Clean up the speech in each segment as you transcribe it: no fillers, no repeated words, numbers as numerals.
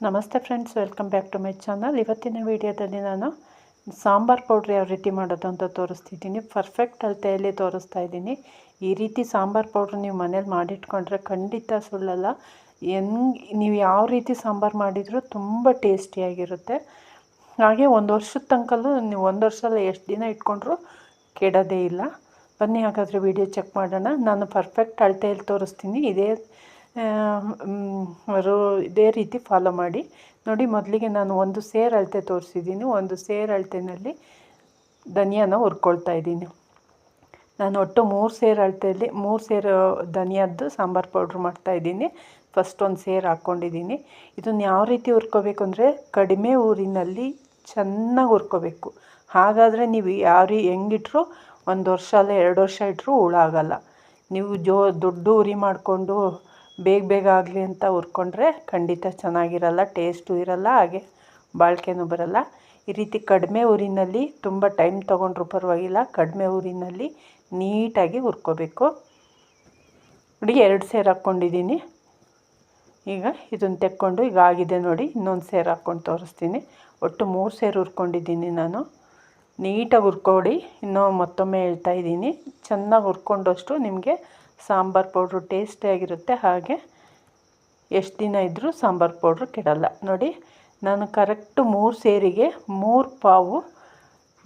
ನಮಸ್ತೆ friends, welcome back to my channel. ಇವತ್ತಿನ ವಿಡಿಯೋದಲ್ಲಿ ನಾನು ಸಾಂಬಾರ್ ಪೌಡ್ರ್ ಯಾವ ರೀತಿ ಮಾಡೋದು ಅಂತ ತೋರಿಸ್ತಿದ್ದೀನಿ. ಪರ್ಫೆಕ್ಟ್ ಅಳತೆಯಲ್ಲಿ ತೋರಿಸ್ತಾ ಇದ್ದೀನಿ. ಈ ರೀತಿ ಸಾಂಬಾರ್ ಪೌಡ್ರ್ ನೀವು ಮನೇಲಿ ಮಾಡಿಟ್ಕೊಂಡ್ರೆ ಖಂಡಿತ ಸುಳ್ಳಲ್ಲ. ನೀವು ಯಾವ ರೀತಿ ಸಾಂಬಾರು ಮಾಡಿದರೂ ತುಂಬ ಟೇಸ್ಟಿಯಾಗಿರುತ್ತೆ. ಹಾಗೆ ಒಂದು ವರ್ಷದ ತನಕಲ್ಲೂ ನೀವು ಒಂದು ವರ್ಷ ಅಲ್ಲ, ಎಷ್ಟು ದಿನ ಇಟ್ಕೊಂಡ್ರೂ ಕೆಡೋದೇ ಇಲ್ಲ. ಬನ್ನಿ ಹಾಗಾದರೆ ವಿಡಿಯೋ ಚೆಕ್ ಮಾಡೋಣ. ನಾನು ಪರ್ಫೆಕ್ಟ್ ಅಳತೆಯಲ್ಲಿ ತೋರಿಸ್ತೀನಿ. ಇದೇ ರೀತಿ ಫಾಲೋ ಮಾಡಿ ನೋಡಿ. ಮೊದಲಿಗೆ ನಾನು ಒಂದು ಸೇರು ಅಳತೆ ತೋರಿಸಿದ್ದೀನಿ. ಒಂದು ಸೇರು ಅಳತೆಯಲ್ಲಿ ಧನಿಯಾನ ಹುರ್ಕೊಳ್ತಾ ಇದ್ದೀನಿ. ನಾನು ಒಟ್ಟು 3 ಸೇರು ಅಳತೆಯಲ್ಲಿ 3 ಸೇರು ಧನಿಯಾದ್ದು ಸಾಂಬಾರು ಪೌಡ್ರ್ ಮಾಡ್ತಾಯಿದ್ದೀನಿ. ಫಸ್ಟ್ ಒಂದು ಸೇರು ಹಾಕ್ಕೊಂಡಿದ್ದೀನಿ. ಇದನ್ನು ಯಾವ ರೀತಿ ಹುರ್ಕೋಬೇಕು ಅಂದರೆ ಕಡಿಮೆ ಊರಿನಲ್ಲಿ ಚೆನ್ನಾಗಿ ಹುರ್ಕೋಬೇಕು. ಹಾಗಾದರೆ ನೀವು ಹೆಂಗಿಟ್ರೂ 1 ವರ್ಷ ಅಲ್ಲ 2 ವರ್ಷ ಇಟ್ಟರೂ ಹುಳ ಆಗೋಲ್ಲ. ನೀವು ದೊಡ್ಡ ಉರಿ ಮಾಡಿಕೊಂಡು ಬೇಗ ಆಗಲಿ ಅಂತ ಹುರ್ಕೊಂಡ್ರೆ ಖಂಡಿತ ಚೆನ್ನಾಗಿರಲ್ಲ, ಟೇಸ್ಟು ಇರಲ್ಲ, ಹಾಗೆ ಬಾಳಿಕೆನೂ ಬರಲ್ಲ. ಈ ರೀತಿ ಕಡಿಮೆ ಊರಿನಲ್ಲಿ ತುಂಬ ಟೈಮ್ ತೊಗೊಂಡ್ರೂ ಪರವಾಗಿಲ್ಲ, ಕಡಿಮೆ ಊರಿನಲ್ಲಿ ನೀಟಾಗಿ ಹುರ್ಕೋಬೇಕು. ನೋಡಿ 2 ಸೇರು ಹಾಕ್ಕೊಂಡಿದ್ದೀನಿ. ಈಗ ಇದನ್ನು ತೆಕ್ಕೊಂಡು ಈಗ ಆಗಿದೆ ನೋಡಿ. ಇನ್ನೊಂದು ಸೇರು ಹಾಕ್ಕೊಂಡು ತೋರಿಸ್ತೀನಿ. ಒಟ್ಟು 3 ಸೇರು ಹುರ್ಕೊಂಡಿದ್ದೀನಿ ನಾನು. ನೀಟಾಗಿ ಹುರ್ಕೊಡಿ. ಇನ್ನೂ ಮತ್ತೊಮ್ಮೆ ಹೇಳ್ತಾ ಇದ್ದೀನಿ, ಚೆನ್ನಾಗಿ ಹುರ್ಕೊಂಡಷ್ಟು ನಿಮಗೆ ಸಾಂಬಾರು ಪೌಡ್ರು ಟೇಸ್ಟಿಯಾಗಿರುತ್ತೆ. ಹಾಗೆ ಎಷ್ಟು ದಿನ ಇದ್ದರೂ ಸಾಂಬಾರು ಪೌಡ್ರು ಕೆಡಲ್ಲ. ನೋಡಿ, ನಾನು ಕರೆಕ್ಟು 3 ಸೇರಿಗೆ 3 ಪಾವು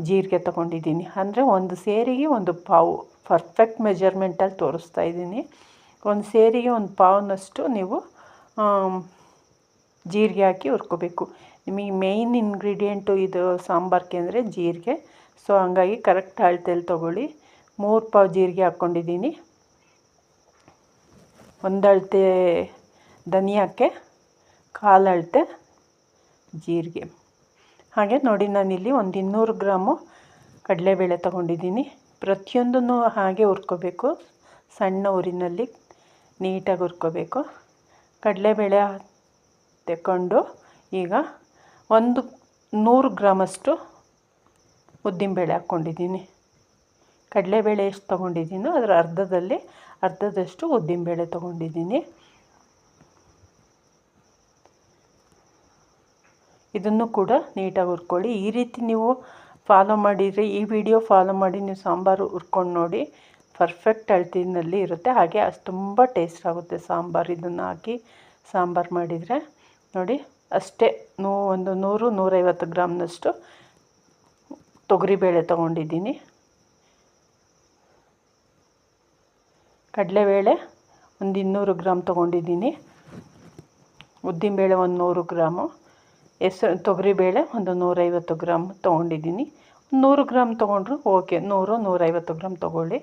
ಜೀರಿಗೆ ತೊಗೊಂಡಿದ್ದೀನಿ. ಅಂದರೆ 1 ಸೇರಿಗೆ 1 ಪಾವು ಪರ್ಫೆಕ್ಟ್ ಮೆಜರ್ಮೆಂಟಲ್ಲಿ ತೋರಿಸ್ತಾ ಇದ್ದೀನಿ. 1 ಸೇರಿಗೆ 1 ಪಾವ್ನಷ್ಟು ನೀವು ಜೀರಿಗೆ ಹಾಕಿ ಹುರ್ಕೋಬೇಕು. ನಿಮಗೆ ಮೇಯ್ನ್ ಇಂಗ್ರೀಡಿಯೆಂಟು ಇದು ಸಾಂಬಾರ್ಗೆ ಅಂದರೆ ಜೀರಿಗೆ. ಸೊ ಹಂಗಾಗಿ ಕರೆಕ್ಟ್ ಅಳತೆಯಲ್ಲಿ ತೊಗೊಳ್ಳಿ. 3 ಪಾವು ಜೀರಿಗೆ ಹಾಕ್ಕೊಂಡಿದ್ದೀನಿ. 1 ಅಳತೆ ಧನಿಯಾಕ್ಕೆ 1/4 ಅಳತೆ ಜೀರಿಗೆ. ಹಾಗೆ ನೋಡಿ, ನಾನಿಲ್ಲಿ ಒಂದು 200 ಗ್ರಾಮು ಕಡಲೆಬೇಳೆ ತೊಗೊಂಡಿದ್ದೀನಿ. ಪ್ರತಿಯೊಂದನ್ನು ಹಾಗೆ ಹುರ್ಕೋಬೇಕು. ಸಣ್ಣ ಊರಿನಲ್ಲಿ ನೀಟಾಗಿ ಹುರ್ಕೋಬೇಕು. ಕಡಲೆಬೇಳೆ ತೆಕ್ಕೊಂಡು ಈಗ ಒಂದು 100 ಗ್ರಾಮಷ್ಟು ಉದ್ದಿನಬೇಳೆ ಹಾಕ್ಕೊಂಡಿದ್ದೀನಿ. ಕಡಲೆಬೇಳೆ ಎಷ್ಟು ತೊಗೊಂಡಿದ್ದೀನೋ ಅದರ ಅರ್ಧದಷ್ಟು ಉದ್ದಿನಬೇಳೆ ತೊಗೊಂಡಿದ್ದೀನಿ. ಇದನ್ನು ಕೂಡ ನೀಟಾಗಿ ಹುರ್ಕೊಳ್ಳಿ. ಈ ರೀತಿ ನೀವು ಫಾಲೋ ಮಾಡಿದರೆ, ಈ ವಿಡಿಯೋ ಫಾಲೋ ಮಾಡಿ ನೀವು ಸಾಂಬಾರು ಹುರ್ಕೊಂಡು ನೋಡಿ. ಪರ್ಫೆಕ್ಟ್ ಅಳತೆಯಲ್ಲಿ ಇರುತ್ತೆ. ಹಾಗೆ ಅದು ತುಂಬ ಟೇಸ್ಟ್ ಆಗುತ್ತೆ ಸಾಂಬಾರು. ಇದನ್ನು ಹಾಕಿ ಸಾಂಬಾರು ಮಾಡಿದರೆ ನೋಡಿ. ಅಷ್ಟೇ ಒಂದು 100-150 ಗ್ರಾಮ್ನಷ್ಟು ತೊಗರಿಬೇಳೆ ತೊಗೊಂಡಿದ್ದೀನಿ. ಕಡಲೆಬೇಳೆ ಒಂದು 200 ಗ್ರಾಮ್ ತೊಗೊಂಡಿದ್ದೀನಿ. ಉದ್ದಿನಬೇಳೆ ಒಂದು 100 ಗ್ರಾಮು. ತೊಗರಿಬೇಳೆ ಒಂದು 150 ಗ್ರಾಮ್ ತೊಗೊಂಡಿದ್ದೀನಿ. 100 ಗ್ರಾಮ್ ತೊಗೊಂಡ್ರು ಓಕೆ, 100-150 ಗ್ರಾಮ್ ತೊಗೊಳ್ಳಿ.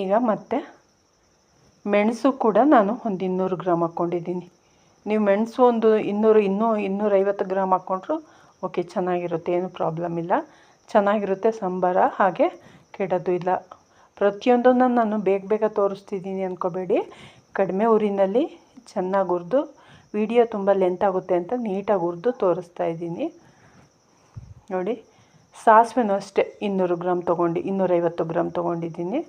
ಈಗ ಮತ್ತು ಮೆಣಸು ಕೂಡ ನಾನು ಒಂದು 200 ಗ್ರಾಮ್ ಹಾಕ್ಕೊಂಡಿದ್ದೀನಿ. ನೀವು ಮೆಣಸು ಒಂದು 250 ಗ್ರಾಮ್ ಹಾಕ್ಕೊಂಡ್ರು ಓಕೆ, ಚೆನ್ನಾಗಿರುತ್ತೆ, ಏನು ಪ್ರಾಬ್ಲಮ್ ಇಲ್ಲ, ಚೆನ್ನಾಗಿರುತ್ತೆ ಸಾಂಬಾರ. ಹಾಗೆ ಕೆಡೋದು ಇಲ್ಲ. ಪ್ರತಿಯೊಂದನ್ನು ನಾನು ಬೇಗ ತೋರಿಸ್ತಿದ್ದೀನಿ ಅಂದ್ಕೋಬೇಡಿ. ಕಡಿಮೆ ಊರಿನಲ್ಲಿ ಚೆನ್ನಾಗಿ ಹುರಿದು, ವಿಡಿಯೋ ತುಂಬ ಲೆಂತ್ ಆಗುತ್ತೆ ಅಂತ ನೀಟಾಗಿ ಹುರಿದು ತೋರಿಸ್ತಾ ಇದ್ದೀನಿ ನೋಡಿ. ಸಾಸಿವೆನೂ ಅಷ್ಟೇ 200 ಗ್ರಾಮ್ 250 ಗ್ರಾಮ್ ತೊಗೊಂಡಿದ್ದೀನಿ.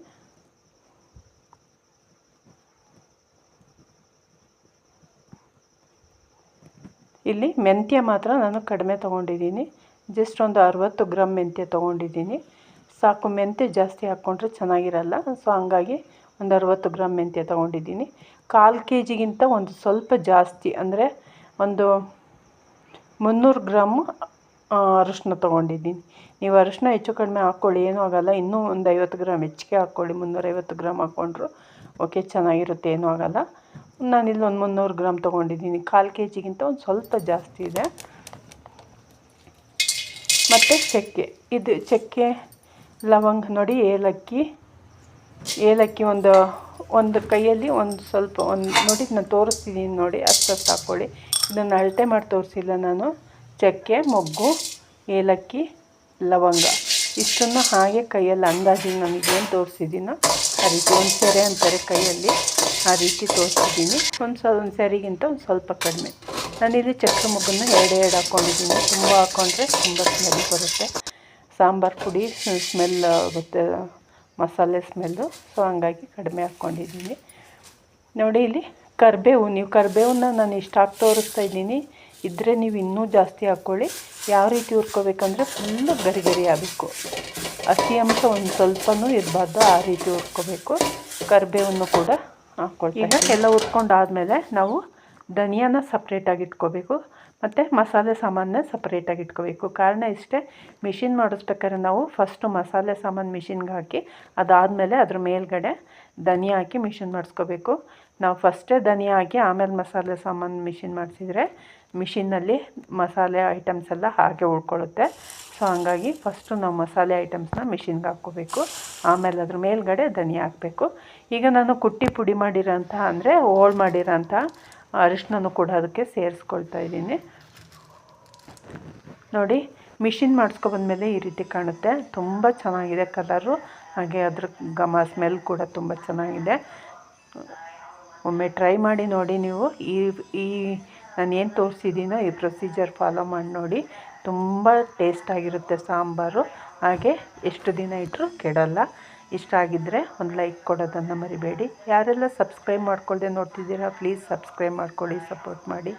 ಇಲ್ಲಿ ಮೆಂತ್ಯ ಮಾತ್ರ ನಾನು ಕಡಿಮೆ ತೊಗೊಂಡಿದ್ದೀನಿ. ಜಸ್ಟ್ ಒಂದು 60 ಗ್ರಾಮ್ ಮೆಂತ್ಯ ತೊಗೊಂಡಿದ್ದೀನಿ. ಸಾಕು, ಮೆಂತ್ಯ ಜಾಸ್ತಿ ಹಾಕ್ಕೊಂಡ್ರೆ ಚೆನ್ನಾಗಿರಲ್ಲ. ಸೊ ಹಂಗಾಗಿ ಒಂದು 60 ಗ್ರಾಮ್ ಮೆಂತ್ಯ ತೊಗೊಂಡಿದ್ದೀನಿ. 1/4 kgಗಿಂತ ಒಂದು ಸ್ವಲ್ಪ ಜಾಸ್ತಿ, ಅಂದರೆ ಒಂದು 300 ಗ್ರಾಮು ಅರಿಶಿನ ತೊಗೊಂಡಿದ್ದೀನಿ. ನೀವು ಅರಿಶಿನ ಹೆಚ್ಚು ಕಡಿಮೆ ಹಾಕ್ಕೊಳ್ಳಿ, ಏನೂ ಆಗೋಲ್ಲ. ಇನ್ನೂ ಒಂದು 50 ಗ್ರಾಮ್ ಹೆಚ್ಚಿಗೆ ಹಾಕ್ಕೊಳ್ಳಿ. 350 ಗ್ರಾಮ್ ಹಾಕ್ಕೊಂಡ್ರು ಓಕೆ, ಚೆನ್ನಾಗಿರುತ್ತೆ, ಏನೂ ಆಗೋಲ್ಲ. ನಾನಿಲ್ಲಿ ಒಂದು 300 ಗ್ರಾಮ್ ತೊಗೊಂಡಿದ್ದೀನಿ. 1/4 kgಗಿಂತ ಒಂದು ಸ್ವಲ್ಪ ಜಾಸ್ತಿ ಇದೆ. ಮತ್ತು ಚಕ್ಕೆ, ಲವಂಗ ನೋಡಿ, ಏಲಕ್ಕಿ ಒಂದು ಕೈಯಲ್ಲಿ ಒಂದು ಸ್ವಲ್ಪ ನೋಡಿ, ನಾನು ತೋರಿಸ್ತಿದ್ದೀನಿ ನೋಡಿ, ಅಷ್ಟು ಹಾಕ್ಕೊಳ್ಳಿ. ಇದನ್ನು ಅಳತೆ ಮಾಡಿ ತೋರಿಸಿಲ್ಲ ನಾನು. ಚಕ್ಕೆ, ಮೊಗ್ಗು, ಏಲಕ್ಕಿ, ಲವಂಗ ಇಷ್ಟನ್ನು ಹಾಗೆ ಕೈಯಲ್ಲಿ ಅಂದಾಜಿಗೆ ನನಗೇನು ತೋರಿಸಿದ್ದೀನೋ ಆ ರೀತಿ, ಒಂದು ಸೆರೆ ಅಂತಾರೆ ಕೈಯಲ್ಲಿ, ಆ ರೀತಿ ತೋರಿಸಿದ್ದೀನಿ. ಒಂದು ಸೆರೆಗಿಂತ ಒಂದು ಸ್ವಲ್ಪ ಕಡಿಮೆ. ನಾನಿಲ್ಲಿ ಚಕ್ಕೆ ಮೊಗ್ಗನ್ನು 2 ಹಾಕ್ಕೊಂಡಿದ್ದೀನಿ. ತುಂಬ ಹಾಕ್ಕೊಂಡ್ರೆ ತುಂಬ ಸ್ಮೆಲ್ ಬರುತ್ತೆ. ಸಾಂಬಾರು ಪುಡಿ ಸ್ಮೆಲ್ ಆಗುತ್ತೆ, ಮಸಾಲೆ ಸ್ಮೆಲ್ಲು. ಸೊ ಹಂಗಾಗಿ ಕಡಿಮೆ ಹಾಕ್ಕೊಂಡಿದ್ದೀನಿ ನೋಡಿ. ಇಲ್ಲಿ ಕರಿಬೇವು, ನೀವು ಕರಿಬೇವನ್ನ ನಾನು ಇಷ್ಟು ಹಾಕಿ ತೋರಿಸ್ತಾ ಇದ್ದೀನಿ, ಇದ್ದರೆ ನೀವು ಇನ್ನೂ ಜಾಸ್ತಿ ಹಾಕ್ಕೊಳ್ಳಿ. ಯಾವ ರೀತಿ ಹುರ್ಕೋಬೇಕಂದ್ರೆ ಫುಲ್ಲು ಗರಿ ಗರಿ ಆಗಬೇಕು, ಹಸಿ ಅಂಶ ಒಂದು ಸ್ವಲ್ಪನೂ ಇರಬಾರ್ದು, ಆ ರೀತಿ ಹುರ್ಕೋಬೇಕು. ಕರಿಬೇವನ್ನು ಕೂಡ ಹಾಕ್ಕೊಳ್ತೀವಿ. ಈಗ ಎಲ್ಲ ಹುರ್ಕೊಂಡಾದಮೇಲೆ ನಾವು ಧನಿಯಾನ ಸಪ್ರೇಟಾಗಿ ಇಟ್ಕೋಬೇಕು ಮತ್ತು ಮಸಾಲೆ ಸಾಮಾನನ್ನ ಸಪ್ರೇಟಾಗಿ ಇಟ್ಕೋಬೇಕು. ಕಾರಣ ಇಷ್ಟೇ, ಮಿಷಿನ್ ಮಾಡಿಸ್ಬೇಕಾದ್ರೆ ನಾವು ಫಸ್ಟು ಮಸಾಲೆ ಸಾಮಾನು ಮಿಷಿನ್ಗೆ ಹಾಕಿ ಅದಾದಮೇಲೆ ಅದ್ರ ಮೇಲ್ಗಡೆ ಧನಿಯಾ ಹಾಕಿ ಮಿಷಿನ್ ಮಾಡಿಸ್ಕೋಬೇಕು. ನಾವು ಫಸ್ಟೇ ಧನಿಯಾ ಹಾಕಿ ಆಮೇಲೆ ಮಸಾಲೆ ಸಾಮಾನು ಮಿಷಿನ್ ಮಾಡಿಸಿದರೆ ಮಿಷಿನ್ನಲ್ಲಿ ಮಸಾಲೆ ಐಟಮ್ಸ್ ಎಲ್ಲ ಹಾಗೆ ಉಳ್ಕೊಳ್ಳುತ್ತೆ. ಸೊ ಹಂಗಾಗಿ ಫಸ್ಟು ನಾವು ಮಸಾಲೆ ಐಟಮ್ಸ್ನ ಮಿಷಿನ್ಗೆ ಹಾಕ್ಕೋಬೇಕು, ಆಮೇಲೆ ಅದ್ರ ಮೇಲ್ಗಡೆ ಧನಿಯಾ ಹಾಕಬೇಕು. ಈಗ ನಾನು ಕುಟ್ಟಿ ಪುಡಿ ಮಾಡಿರೋಂಥ ಅಂದರೆ ಹೋಳು ಮಾಡಿರೋಂಥ ಅರಿಶಿನೂ ಕೂಡ ಅದಕ್ಕೆ ಸೇರಿಸ್ಕೊಳ್ತಾ ಇದ್ದೀನಿ. ನೋಡಿ, ಮಿಷಿನ್ ಮಾಡಿಸ್ಕೊಬಂದ್ಮೇಲೆ ಈ ರೀತಿ ಕಾಣುತ್ತೆ. ತುಂಬ ಚೆನ್ನಾಗಿದೆ ಕಲರು, ಹಾಗೆ ಅದ್ರ ಘಮ ಸ್ಮೆಲ್ ಕೂಡ ತುಂಬ ಚೆನ್ನಾಗಿದೆ. ಒಮ್ಮೆ ಟ್ರೈ ಮಾಡಿ ನೋಡಿ ನೀವು. ಈ ನಾನು ಏನು ತೋರಿಸಿದ್ದೀನೋ ಈ ಪ್ರೊಸೀಜರ್ ಫಾಲೋ ಮಾಡಿ ನೋಡಿ, ತುಂಬ ಟೇಸ್ಟಾಗಿರುತ್ತೆ ಸಾಂಬಾರು. ಹಾಗೆ ಎಷ್ಟು ದಿನ ಇಟ್ಟರೂ ಕೆಡಲ್ಲ. ಇಷ್ಟ ಆಗಿದ್ದರೆ ಒಂದು ಲೈಕ್ ಕೊಡೋದನ್ನು ಮರಿಬೇಡಿ. ಯಾರೆಲ್ಲ ಸಬ್ಸ್ಕ್ರೈಬ್ ಮಾಡ್ಕೊಳ್ಳದೆ ನೋಡ್ತಿದ್ದೀರಾ ಪ್ಲೀಸ್ ಸಬ್ಸ್ಕ್ರೈಬ್ ಮಾಡ್ಕೊಳ್ಳಿ, ಸಪೋರ್ಟ್ ಮಾಡಿ.